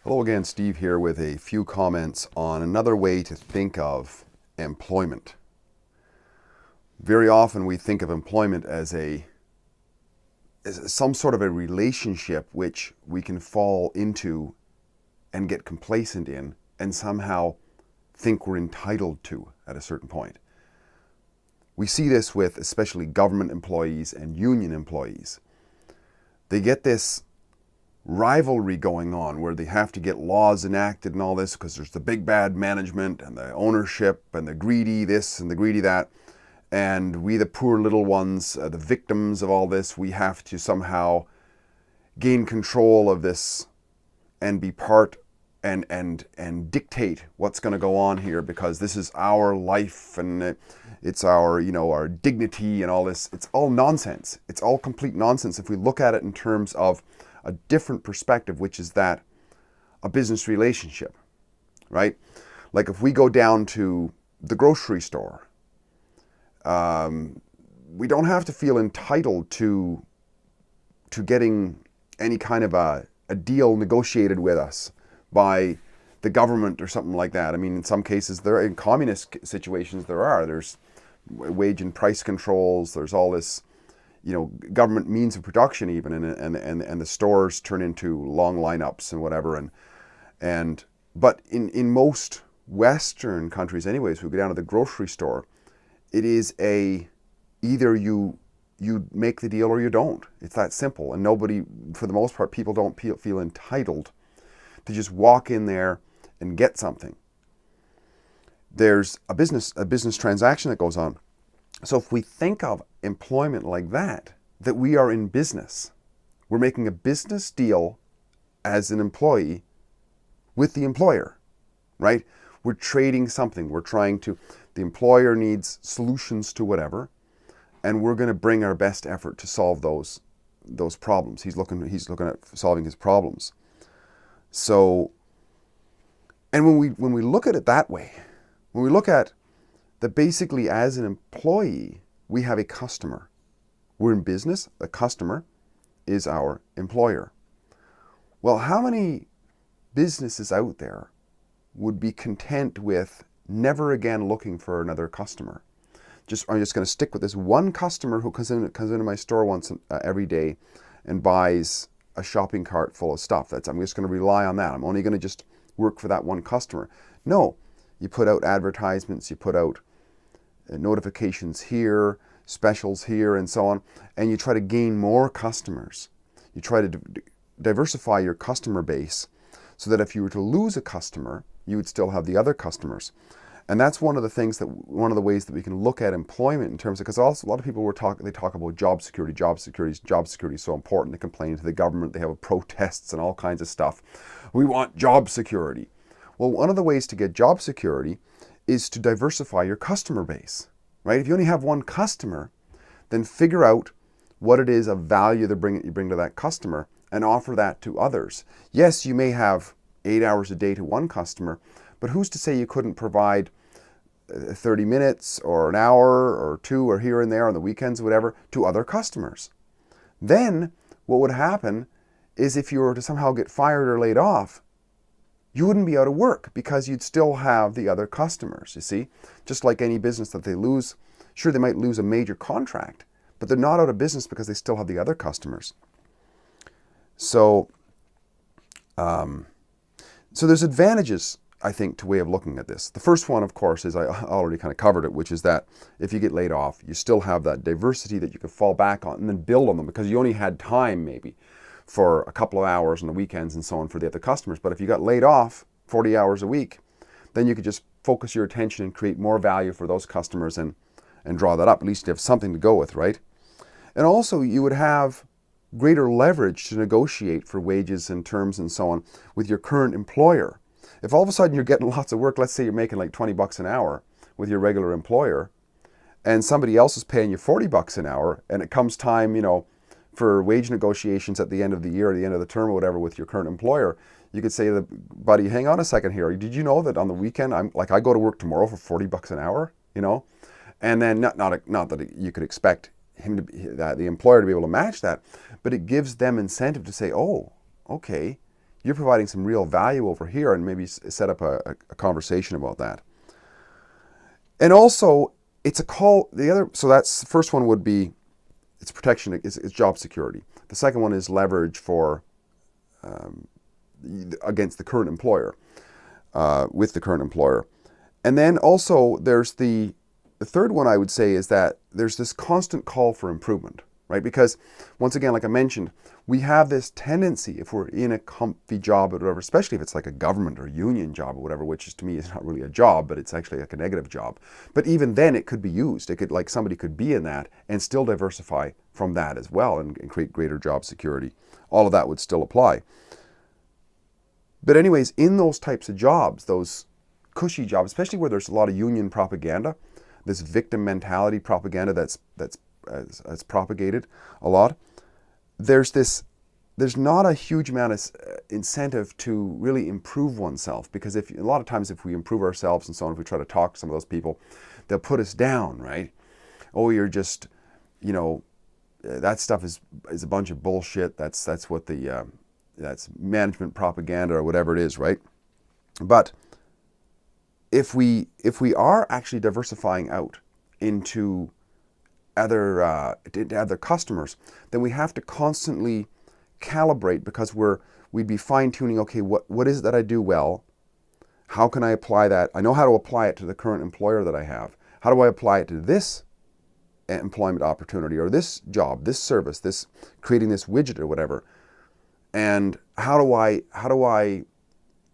Hello again, Steve here with a few comments on another way to think of employment. Very often we think of employment as some sort of a relationship which we can fall into and get complacent in and somehow think we're entitled to at a certain point. We see this with especially government employees and union employees. They get this rivalry going on where they have to get laws enacted and all this because there's the big bad management and the ownership and the greedy this and the greedy that. And we, the poor little ones, the victims of all this, we have to somehow gain control of this and be part and dictate what's going to go on here because this is our life and it's our, our dignity and all this. It's all nonsense. It's all complete nonsense if we look at it in terms of a different perspective, which is that a business relationship, right? Like if we go down to the grocery store, we don't have to feel entitled to getting any kind of a deal negotiated with us by the government or something like that. I mean, in some cases, in communist situations, there's wage and price controls. There's all this, government means of production even, and the stores turn into long lineups and whatever. But in most Western countries, anyways, we go down to the grocery store. It is either you make the deal or you don't. It's that simple. And nobody, for the most part, people don't feel entitled to just walk in there and get something. There's a business transaction that goes on. So if we think of employment like that we are in business, we're making a business deal as an employee with the employer, right? We're trading something. The employer needs solutions to whatever, and we're going to bring our best effort to solve those problems. He's looking at solving his problems. So, and when we look at it that way, when we look at that basically as an employee, we have a customer. We're in business, the customer is our employer. Well, how many businesses out there would be content with never again looking for another customer? I'm just going to stick with this one customer who comes into my store once every day and buys a shopping cart full of stuff. I'm just going to rely on that. I'm only going to just work for that one customer. No, you put out advertisements, you put out notifications here, specials here, and so on, and you try to gain more customers. You try to diversify your customer base so that if you were to lose a customer, you would still have the other customers. And that's one of the ways that we can look at employment in terms of, because also a lot of people they talk about job security is so important. They complain to the government, they have protests and all kinds of stuff. We want job security. Well, one of the ways to get job security is to diversify your customer base, right? If you only have one customer, then figure out what it is of value you bring to that customer and offer that to others. Yes, you may have 8 hours a day to one customer, but who's to say you couldn't provide 30 minutes or an hour or two or here and there on the weekends, whatever, to other customers? Then what would happen is if you were to somehow get fired or laid off, you wouldn't be out of work because you'd still have the other customers, you see? Just like any business that they lose, sure, they might lose a major contract, but they're not out of business because they still have the other customers. So there's advantages, I think, to way of looking at this. The first one, of course, is I already kind of covered it, which is that if you get laid off, you still have that diversity that you can fall back on and then build on them because you only had time maybe for a couple of hours on the weekends and so on for the other customers. But if you got laid off 40 hours a week, then you could just focus your attention and create more value for those customers and draw that up. At least you have something to go with, right? And also you would have greater leverage to negotiate for wages and terms and so on with your current employer. If all of a sudden you're getting lots of work, let's say you're making like $20 an hour with your regular employer, and somebody else is paying you $40 an hour, and it comes time, for wage negotiations at the end of the year, or the end of the term or whatever with your current employer, you could say to the buddy, hang on a second here. Did you know that on the weekend, I go to work tomorrow for $40 an hour, And then not that you could expect the employer to be able to match that, but it gives them incentive to say, oh, okay, you're providing some real value over here, and maybe set up a conversation about that. And also, it's a call. So that's the first one would be, it's protection, it's job security. The second one is leverage for against the current employer, with the current employer. And then also there's the third one I would say is that there's this constant call for improvement, right? Because once again, like I mentioned, we have this tendency, if we're in a comfy job or whatever, especially if it's like a government or union job or whatever, which is, to me, is not really a job, but it's actually like a negative job. But even then it could be used. It could, like, somebody could be in that and still diversify from that as well and create greater job security. All of that would still apply. But anyways, in those types of jobs, those cushy jobs, especially where there's a lot of union propaganda, this victim mentality propaganda that's propagated a lot, there's not a huge amount of incentive to really improve oneself, because a lot of times if we improve ourselves and so on, if we try to talk to some of those people, they'll put us down, right? Oh, you're just, that stuff is a bunch of bullshit. That's what that's management propaganda or whatever it is, right? But if we are actually diversifying out into other customers, then we have to constantly calibrate, because we'd be fine-tuning, okay, what is it that I do well? How can I apply that? I know how to apply it to the current employer that I have. How do I apply it to this employment opportunity or this job, this service, this creating this widget or whatever? And how do I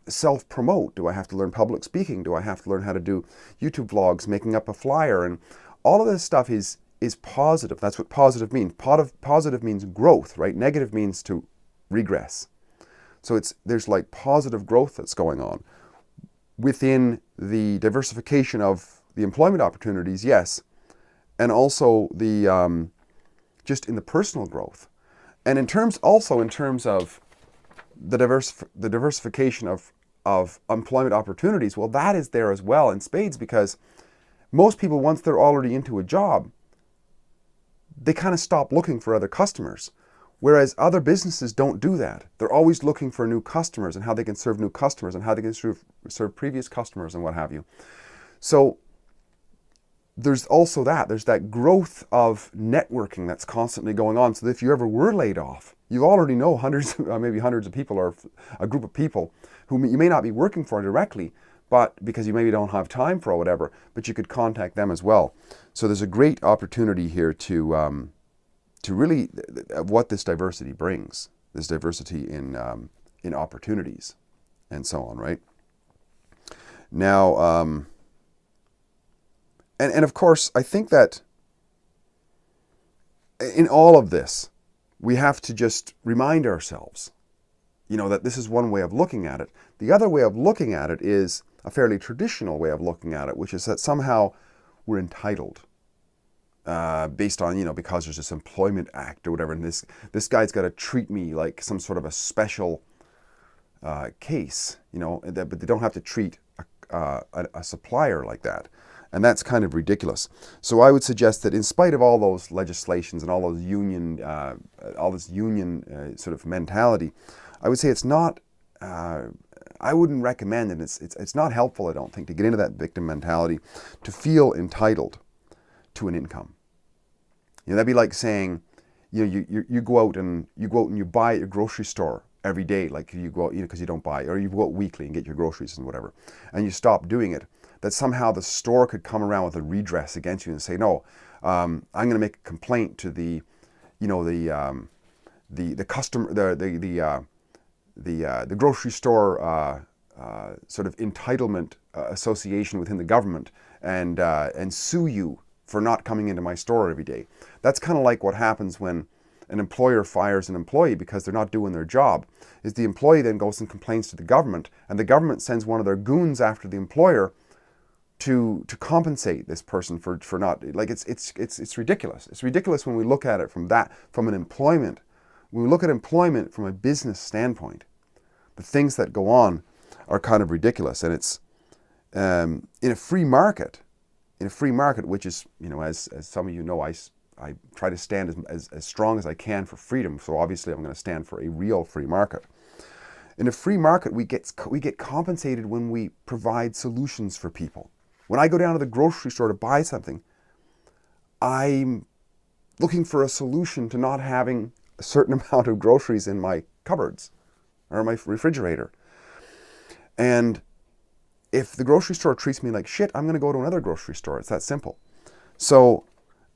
self-promote? Do I have to learn public speaking? Do I have to learn how to do YouTube vlogs, making up a flyer? And all of this stuff is positive. That's what positive means. Positive means growth, right? Negative means to regress. So there's like positive growth that's going on within the diversification of the employment opportunities, yes, and also the just in the personal growth. And in terms of the diversification of employment opportunities, well, that is there as well in spades, because most people, once they're already into a job, they kind of stop looking for other customers. Whereas other businesses don't do that. They're always looking for new customers and how they can serve new customers and how they can serve previous customers and what have you. So there's also there's that growth of networking that's constantly going on. So that if you ever were laid off, you already know maybe hundreds of people, or a group of people who you may not be working for directly, but because you maybe don't have time for or whatever, but you could contact them as well. So there's a great opportunity here to really what this diversity brings, this diversity in opportunities and so on, right? Now, and of course, I think that in all of this, we have to just remind ourselves, that this is one way of looking at it. The other way of looking at it is a fairly traditional way of looking at it, which is that somehow we're entitled based on, because there's this Employment Act or whatever, and this guy's got to treat me like some sort of a special case, but they don't have to treat a supplier like that. And that's kind of ridiculous. So I would suggest that in spite of all those legislations and all this union sort of mentality, I would say it's not, I wouldn't recommend it. It's not helpful, I don't think, to get into that victim mentality, to feel entitled to an income. That'd be like saying, you go out and you buy at your grocery store every day, like you go out, because you don't buy, or you go out weekly and get your groceries and whatever, and you stop doing it. That somehow the store could come around with a redress against you and say, no, I'm going to make a complaint to the customer, the grocery store sort of entitlement association within the government, and sue you for not coming into my store every day. That's kind of like what happens when an employer fires an employee because they're not doing their job. Is the employee then goes and complains to the government, and the government sends one of their goons after the employer to compensate this person for not, like, it's ridiculous. It's ridiculous when we look at it from an employment. When we look at employment from a business standpoint, the things that go on are kind of ridiculous. And it's in a free market, which is, as some of you know, I try to stand as strong as I can for freedom. So obviously I'm going to stand for a real free market. In a free market, we get compensated when we provide solutions for people. When I go down to the grocery store to buy something, I'm looking for a solution to not having a certain amount of groceries in my cupboards or my refrigerator. And if the grocery store treats me like shit, I'm going to go to another grocery store. It's that simple. So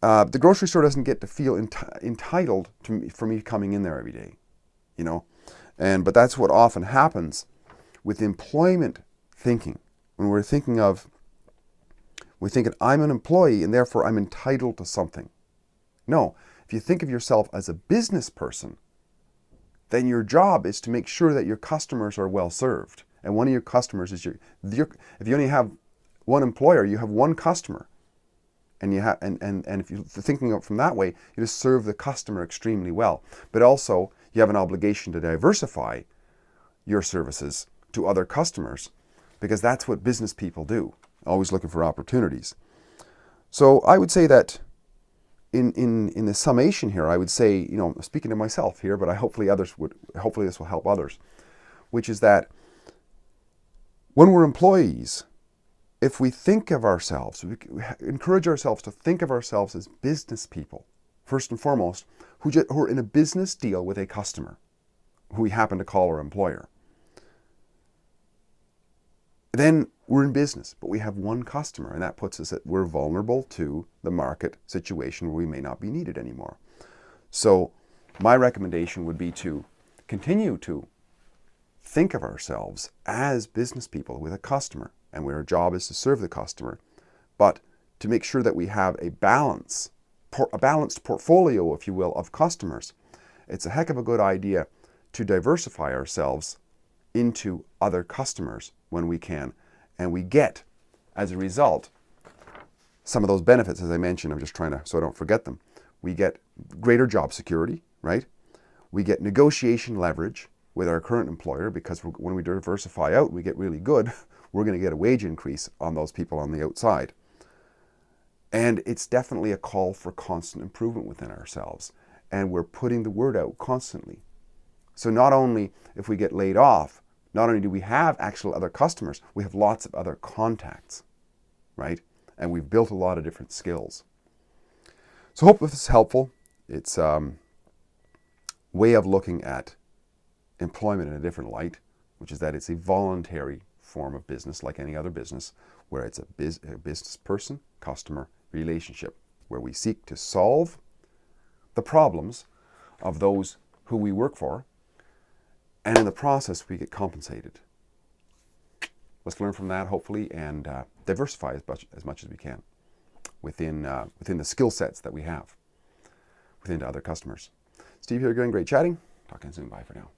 the grocery store doesn't get to feel entitled to me, for me coming in there every day, you know. But that's what often happens with employment thinking. When we're thinking I'm an employee and therefore I'm entitled to something. No, if you think of yourself as a business person, then your job is to make sure that your customers are well served. And one of your customers is if you only have one employer, you have one customer. And if you're thinking of it from that way, you just serve the customer extremely well. But also, you have an obligation to diversify your services to other customers, because that's what business people do, always looking for opportunities. So I would say that in the summation here, I would say, you know, speaking to myself here, but hopefully this will help others, which is that when we're employees, if we think of ourselves, we encourage ourselves to think of ourselves as business people, first and foremost, who are in a business deal with a customer, who we happen to call our employer. Then we're in business, but we have one customer, and that puts us at, we're vulnerable to the market situation where we may not be needed anymore. So my recommendation would be to continue to think of ourselves as business people with a customer, and where our job is to serve the customer, but to make sure that we have a balanced portfolio, if you will, of customers. It's a heck of a good idea to diversify ourselves into other customers when we can. And we get, as a result, some of those benefits, as I mentioned. I'm just trying to, so I don't forget them. We get greater job security, right? We get negotiation leverage with our current employer, because when we diversify out, we get really good. We're going to get a wage increase on those people on the outside. And it's definitely a call for constant improvement within ourselves. And we're putting the word out constantly. So not only if we get laid off, not only do we have actual other customers, we have lots of other contacts, right? And we've built a lot of different skills. So I hope this is helpful. It's a way of looking at employment in a different light, which is that it's a voluntary form of business like any other business, where it's a business person, customer relationship, where we seek to solve the problems of those who we work for, and in the process we get compensated. Let's learn from that, hopefully, and diversify as much as we can within the skill sets that we have within other customers. Steve here again, great chatting. Talk again soon. Bye for now.